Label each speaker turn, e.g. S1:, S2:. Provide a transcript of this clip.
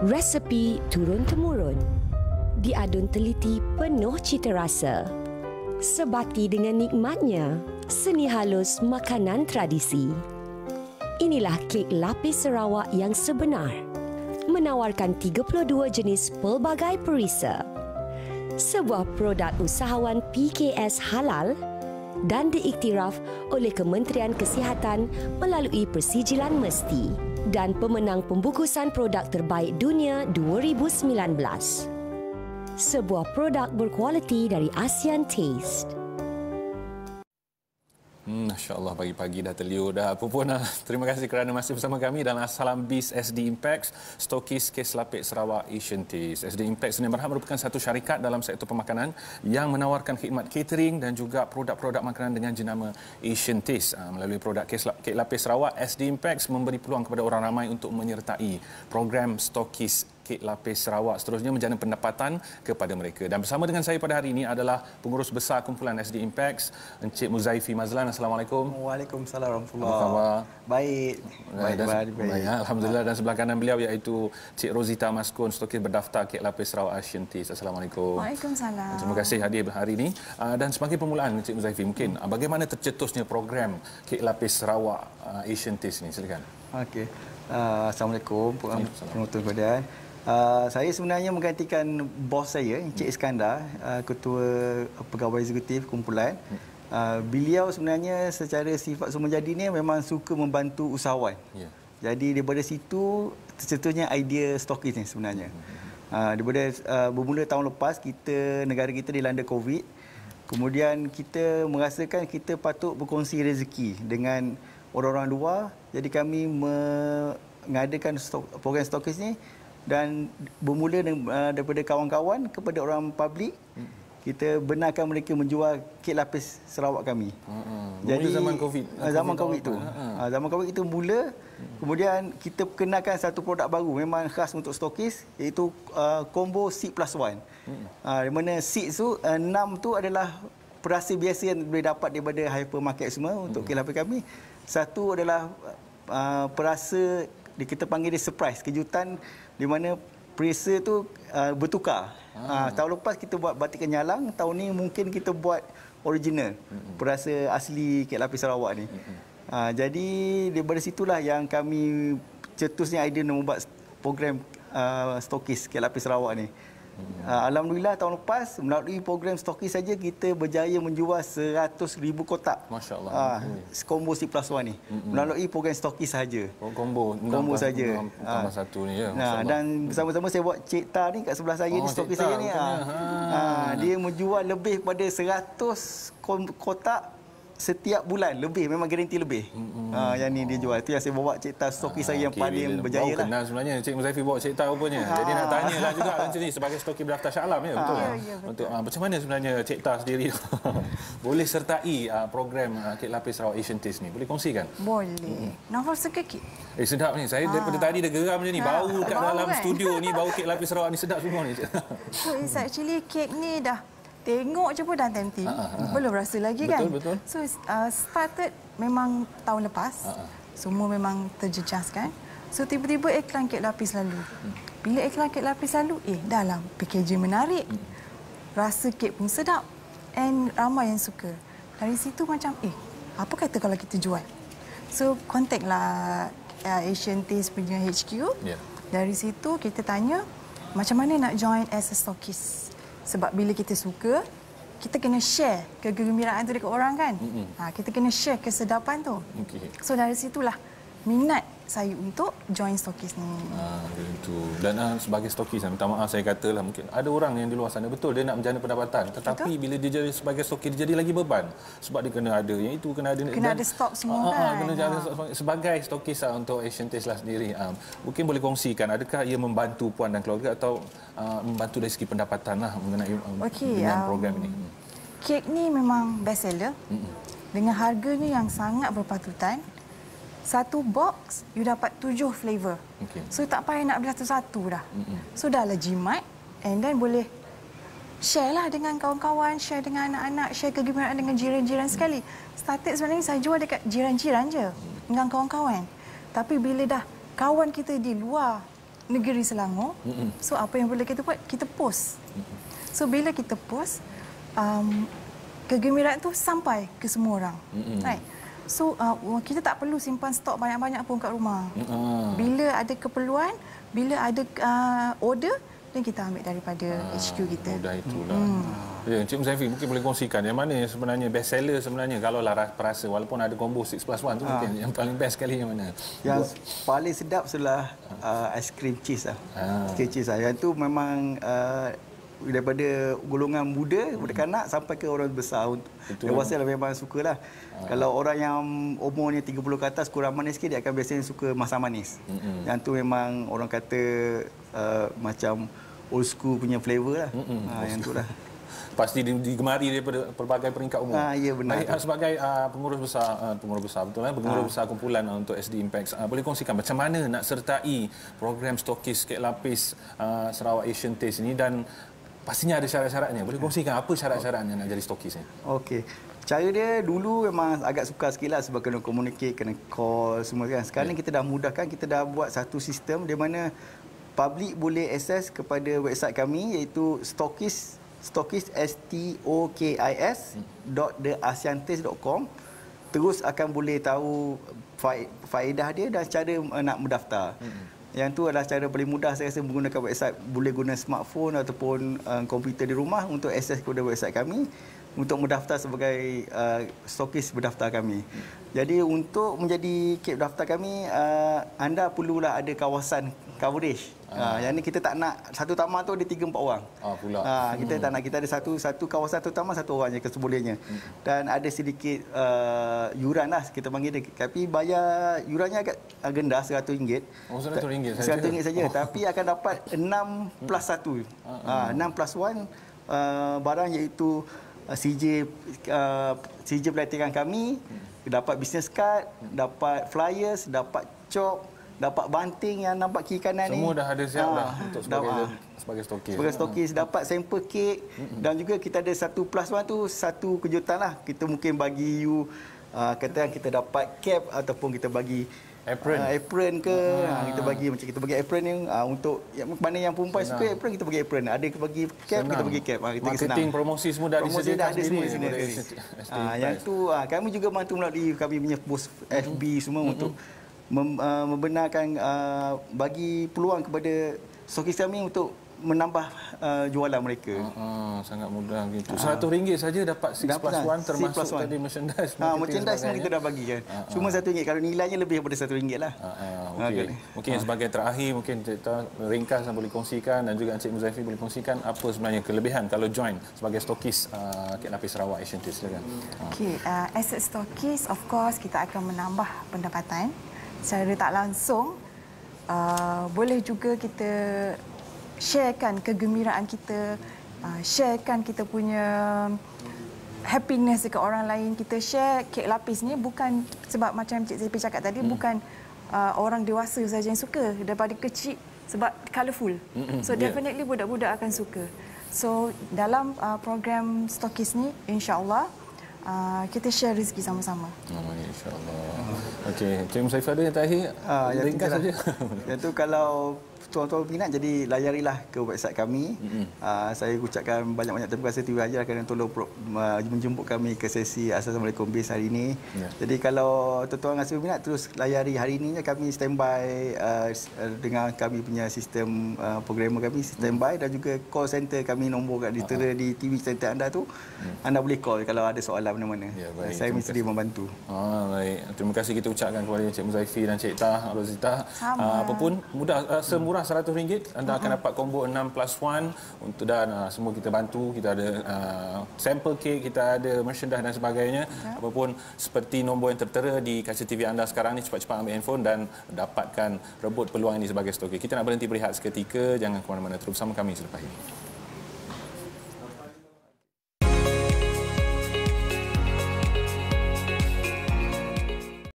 S1: Resepi turun-temurun. Diadun teliti penuh cita rasa. Sebati dengan nikmatnya, seni halus makanan tradisi. Inilah kek lapis Sarawak yang sebenar. Menawarkan 32 jenis pelbagai perisa. Sebuah produk usahawan PKS halal dan diiktiraf oleh Kementerian Kesihatan melalui persijilan mesti dan pemenang pembungkusan produk terbaik dunia 2019. Sebuah produk berkualiti dari ASEAN Taste.
S2: Masya Allah, pagi-pagi dah terliur dah. Apa pun, terima kasih kerana masih bersama kami dalam Salam Bis SD Impact, stokis kes lapis Sarawak Asian Taste. SD Impact Sdn Bhd merupakan satu syarikat dalam sektor pemakanan yang menawarkan khidmat catering dan juga produk-produk makanan dengan jenama Asian Taste. Melalui produk kek lapis Sarawak, SD Impact memberi peluang kepada orang ramai untuk menyertai program stokis kek lapis Sarawak, seterusnya menjana pendapatan kepada mereka. Dan bersama dengan saya pada hari ini adalah pengurus besar kumpulan SD Impact, Encik Muzaifi Mazlan. Assalamualaikum.
S3: Waalaikumsalam warahmatullahi
S2: wabarakatuh. Apa khabar?
S3: Baik.
S2: Baik. Alhamdulillah. Dan sebelah kanan beliau iaitu Cik Rozita Maskun, stokis berdaftar kek lapis Sarawak Asian Taste. Assalamualaikum.
S4: Waalaikumsalam.
S2: Terima kasih hadir hari ini. Dan sebagai permulaan, Encik Muzaifi, mungkin bagaimana tercetusnya program kek lapis Sarawak Asian Taste ni? Silakan.
S3: Okey. Assalamualaikum penonton sekalian. Saya sebenarnya menggantikan bos saya, Encik Iskandar, Ketua Pegawai Eksekutif Kumpulan. Beliau sebenarnya secara sifat semujadi ni memang suka membantu usahawan. Yeah. Jadi daripada situ tercetusnya idea stokis ni sebenarnya. Daripada bermula tahun lepas, negara kita dilanda COVID. Kemudian kita merasakan kita patut berkongsi rezeki dengan orang-orang luar. Jadi kami mengadakan program stokis ni. Dan bermula daripada kawan-kawan kepada orang publik, kita benarkan mereka menjual kek lapis Sarawak kami.
S2: Jadi zaman COVID.
S3: Zaman COVID tu. Zaman COVID itu mula. Kemudian kita perkenalkan satu produk baru memang khas untuk stokis, iaitu combo Seed Plus One. Di mana seed tu 6 tu adalah perasa biasa yang boleh dapat daripada hypermarket semua untuk kek lapis kami. Satu adalah perasa kita panggil dia surprise, kejutan, di mana perisa tu bertukar. Tahun lepas kita buat batik kenyalang, tahun ni mungkin kita buat original, perasa asli kek lapis Sarawak ni. Jadi daripada situlah yang kami cetusnya idea nak membuat program stokis kek lapis Sarawak ni. Alhamdulillah tahun lepas melalui program stokis saja kita berjaya menjual 100,000 kotak.
S2: Masya-Allah.
S3: Combo C plus One ni. Melalui program stokis saja.
S2: Combo
S3: saja.
S2: Tambah satu ni ya.
S3: Dan bersama-sama saya buat Cik Ta ni kat sebelah saya ni, stokis saya ni. Dia menjual lebih pada 100 kotak setiap bulan, lebih, memang garanti lebih. Yang ni dia jual. Itu yang saya bawa Cik Ta, stokis saya yang paling berjaya lah.
S2: Kenal sebenarnya Cik Muzaifi bawa Cik Ta rupanya. Jadi nak tanyalah juga macam ni sebagai stokis berdaftar Shah Alam ya, betul. Untuk macam mana sebenarnya Cik Ta sendiri boleh sertai program kek lapis Sarawak Asian Taste ni? Boleh kongsikan?
S4: Boleh. Novel suka kek?
S2: Sedap ni. Saya daripada tadi dah geram je ni. Bau kat dalam studio ni, bau kek lapis Sarawak ni sedap semua ni.
S4: So it's actually kek ni dah tengok je pun dah tempting. Belum rasa lagi kan?
S2: Betul.
S4: So started memang tahun lepas. Semua memang terjejas kan. So tiba-tiba iklan kek lapis lalu. Bila iklan kek lapis lalu, dalam packaging menarik. Rasa kek pun sedap. And ramai yang suka. Dari situ macam, apa kata kalau kita jual? So contact lah Asian Taste punya HQ. Yeah. Dari situ kita tanya, macam mana nak join as a stokis? Sebab bila kita suka, kita kena share kegembiraan tu dekat orang kan. Kita kena share kesedapan tu. So dari situlah minat saya untuk join stokis ni.
S2: Itu. Dan sebagai stokis, minta maaf saya katalah, mungkin ada orang yang di luar sana betul dia nak menjana pendapatan, tetapi bila dia jadi sebagai stokis dia jadi lagi beban sebab dia kena ada yang itu, kena
S4: ada stok semua kan.
S2: Kena ada sebagai stokis untuk Asian Taste lah sendiri. Mungkin boleh kongsikan adakah ia membantu puan dan keluarga atau membantu dari segi pendapatan lah mengenai dengan program ini?
S4: Kek ni memang best seller. Dengan harganya yang sangat berpatutan. Satu box, you dapat 7 flavor. So, tak payah nak beli satu-satu dah. So, dah lah jimat. And then boleh share lah dengan kawan-kawan, share dengan anak-anak, share kegembiraan dengan jiran-jiran sekali. Started sebenarnya saya jual dekat jiran-jiran je. Dengan kawan-kawan. Tapi bila dah kawan kita di luar negeri Selangor. So apa yang boleh kita buat? Kita post. So bila kita post, kegembiraan tu sampai ke semua orang. Right? So kita tak perlu simpan stok banyak-banyak pun kat rumah. Bila ada keperluan, bila ada order, dan kita ambil daripada HQ kita.
S2: Mudah itulah. Ya, Encik Muzaifi mungkin boleh kongsikan yang mana yang sebenarnya best seller sebenarnya kalau lah perasa walaupun ada combo 6+1 tu mungkin yang paling best sekali yang mana?
S3: Yang paling sedap adalah aiskrim cheese lah. Aiskrim cheese lah. Yang tu memang daripada golongan muda, kanak sampai ke orang besar. Dewasa lah memang sukalah. Kalau orang yang umurnya 30 ke atas kurang manis sikit, dia akan biasanya suka masam manis. Yang tu memang orang kata macam old school punya flavor lah. Yang tu lah.
S2: Pasti digemari daripada pelbagai peringkat umur.
S3: Ya, benar.
S2: Baik, sebagai pengurus besar betul pengurus besar kumpulan untuk SD Impact, boleh kongsikan macam mana nak sertai program stokis kek lapis Sarawak Asian Taste ini, dan pastinya ada syarat-syaratnya. Boleh kongsikan apa syarat-syaratnya nak jadi stokis ni? Okey.
S3: Cara dia dulu memang agak sukar sikit lah sebab kena communicate, kena call semua kan. Sekarang kita dah mudahkan, kita dah buat satu sistem di mana public boleh akses kepada website kami iaitu stokis stokis.theasiantaste.com. Terus akan boleh tahu faedah dia dan cara nak mendaftar. Yang tu adalah cara paling mudah saya rasa menggunakan website. Boleh guna smartphone ataupun komputer di rumah untuk akses kepada website kami untuk mendaftar sebagai stokis berdaftar kami. Jadi untuk menjadi kek berdaftar kami, anda perlulah ada kawasan coverage. Yang ni kita tak nak satu taman tu ada 3-4 orang. Kita tak nak, kita ada satu kawasan terutama satu orang je kesebolehnya. Dan ada sedikit yuran lah kita panggil dia. Tapi bayar yurannya agak rendah, RM100.
S2: Oh, RM100 saja.
S3: RM100 saja. Tapi akan dapat 6+1. 6+1 barang iaitu CJ pelatihan kami, dapat business card, dapat flyers, dapat chalk, dapat banting yang nampak kiri kanan ni.
S2: Semua dah ada siap dah untuk sebagai stokis.
S3: Sebagai stokis, dapat sampel kek dan juga kita ada 1+1 tu satu kejutan lah. Kita mungkin bagi you kata kita dapat cap ataupun kita bagi apron ke, kita bagi macam kita bagi apron yang untuk mana yang perempuan suka apron, kita bagi apron, ada bagi cap kita bagi cap, kita
S2: marketing promosi semua dah disediakan
S3: semua di sini. Yang tu kami juga bantu melalui kami punya post FB semua untuk membenarkan bagi peluang kepada stokis kami untuk menambah jualan mereka.
S2: Sangat mudah gitu. RM100 saja dapat 6+1 termasuk tadi merchandise.
S3: Merchandise semua kita dah bagi kan. Cuma RM1 kalau nilainya lebih daripada RM1 lah.
S2: Okay. Mungkin sebagai terakhir mungkin kita ringkas dan boleh kongsikan, dan juga Encik Muzaifi boleh kongsikan apa sebenarnya kelebihan kalau join sebagai stokis Kek Lapis Sarawak Asian Taste. Silakan.
S4: Okey, as a stokis of course kita akan menambah pendapatan secara tak langsung. Boleh juga kita sharekan kegembiraan kita, sharekan kita punya happiness dekat orang lain. Kita share kek lapis ni bukan sebab macam Cik Zepi cakap tadi, bukan orang dewasa saja yang suka, daripada kecil sebab colourful. So definitely budak-budak akan suka. So dalam program stokis ni insya-Allah kita share rezeki sama-sama.
S2: InsyaAllah. Okey, Cik Muzaifi ada yang terakhir? Ringkas saja.
S3: Yang tu kalau tuan-tuan minat, jadi layarilah ke website kami. Saya ucapkan banyak-banyak terima kasih TV Hajar kerana tolong menjemput kami ke sesi Assalamualaikum Bis hari ini. Jadi kalau tuan-tuan rasa minat, terus layari hari ini. Kami standby dengan kami punya sistem programmer kami, standby, dan juga call center kami, nombor kat ditera di TV center anda tu. Anda boleh call kalau ada soalan mana-mana. Saya mesti membantu.
S2: Baik. Terima kasih kita ucapkan kepada Encik Muzaifi dan Cik Tah Rosita. Apapun mudah, semurah RM100 anda akan dapat combo 6+1 untuk, dan semua kita bantu. Kita ada sampel kek, kita ada merchandise dan sebagainya. Apapun seperti nombor yang tertera di kaca TV anda sekarang ni, cepat-cepat ambil handphone dan dapatkan rebut peluang ini sebagai stokis. Kita nak berhenti berehat seketika, jangan ke mana-mana, terus bersama kami selepas ini.